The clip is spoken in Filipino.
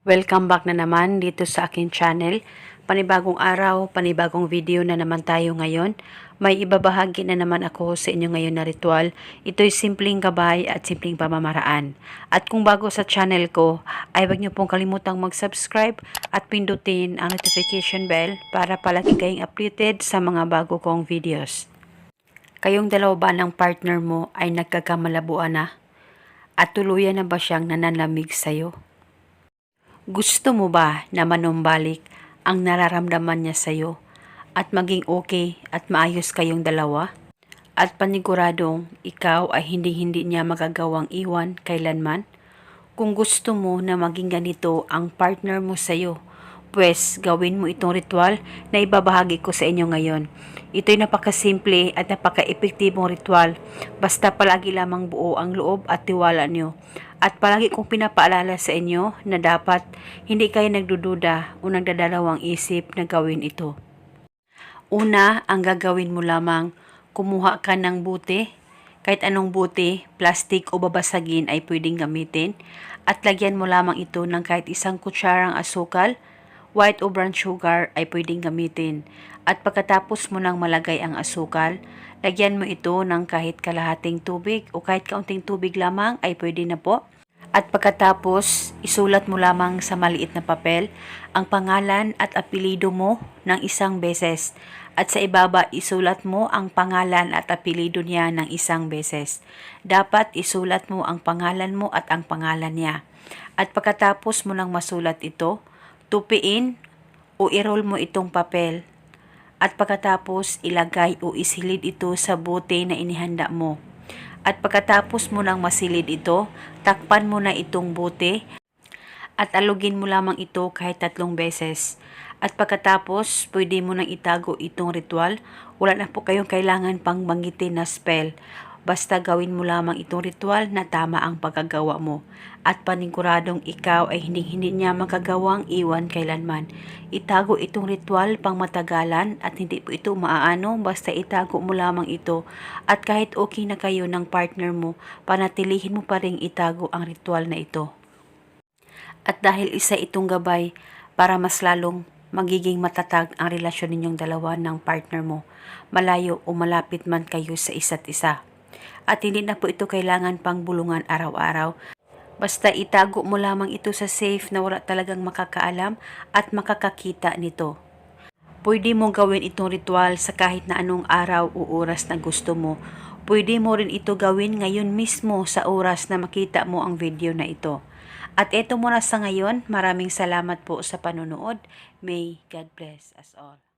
Welcome back na naman dito sa akin channel. Panibagong araw, panibagong video na naman tayo ngayon. May ibabahagi na naman ako sa inyo ngayon na ritual. Ito'y simpleng gabay at simpleng pamamaraan. At kung bago sa channel ko, ay huwag niyo pong kalimutang mag-subscribe at pindutin ang notification bell para palagi kayong updated sa mga bago kong videos. Kayong dalawa ba ng partner mo ay nagkakamalabuan na? At tuluyan na ba siyang nananlamig sa'yo? Gusto mo ba na manumbalik ang nararamdaman niya sa'yo at maging okay at maayos kayong dalawa? At paniguradong ikaw ay hindi niya magagawang iwan kailanman? Kung gusto mo na maging ganito ang partner mo sa'yo, pues gawin mo itong ritual na ibabahagi ko sa inyo ngayon. Ito'y napakasimple at napaka-epektibong ritual, basta palagi lamang buo ang loob at tiwala niyo. At palagi kong pinapaalala sa inyo na dapat hindi kayo nagdududa o nagdadalawang isip na gawin ito. Una, ang gagawin mo lamang, kumuha ka ng buti. Kahit anong buti, plastic o babasagin ay pwedeng gamitin. At lagyan mo lamang ito ng kahit isang kutsarang asukal, white o brown sugar ay pwedeng gamitin. At pagkatapos mo nang malagay ang asukal, lagyan mo ito ng kahit kalahating tubig o kahit kaunting tubig lamang ay pwede na po. At pagkatapos, isulat mo lamang sa maliit na papel ang pangalan at apelido mo ng isang beses. At sa ibaba, isulat mo ang pangalan at apelido niya ng isang beses. Dapat isulat mo ang pangalan mo at ang pangalan niya. At pagkatapos mo nang masulat ito, tupiin o i-roll mo itong papel. At pagkatapos, ilagay o isilid ito sa bote na inihanda mo. At pagkatapos mo nang masilid ito, takpan mo na itong bote at alugin mo lamang ito kahit 3 beses. At pagkatapos, pwede mo nang itago itong ritual. Wala na po kayong kailangan pang banggitin na spell. Basta gawin mo lamang itong ritual na tama ang pagkagawa mo. At paniguradong ikaw ay hindi niya makagawang iwan kailanman. Itago itong ritual pang matagalan at hindi po ito maaano basta itago mo lamang ito. At kahit okay na kayo ng partner mo, panatilihin mo pa rin itago ang ritual na ito. At dahil isa itong gabay para mas lalong magiging matatag ang relasyon ninyong dalawa ng partner mo, malayo o malapit man kayo sa isa't isa. At hindi na po ito kailangan pang bulungan araw-araw. Basta itago mo lamang ito sa safe na wala talagang makakaalam at makakakita nito. Pwede mo gawin itong ritual sa kahit na anong araw o oras na gusto mo. Pwede mo rin ito gawin ngayon mismo sa oras na makita mo ang video na ito. At ito muna sa ngayon, maraming salamat po sa panonood. May God bless us all.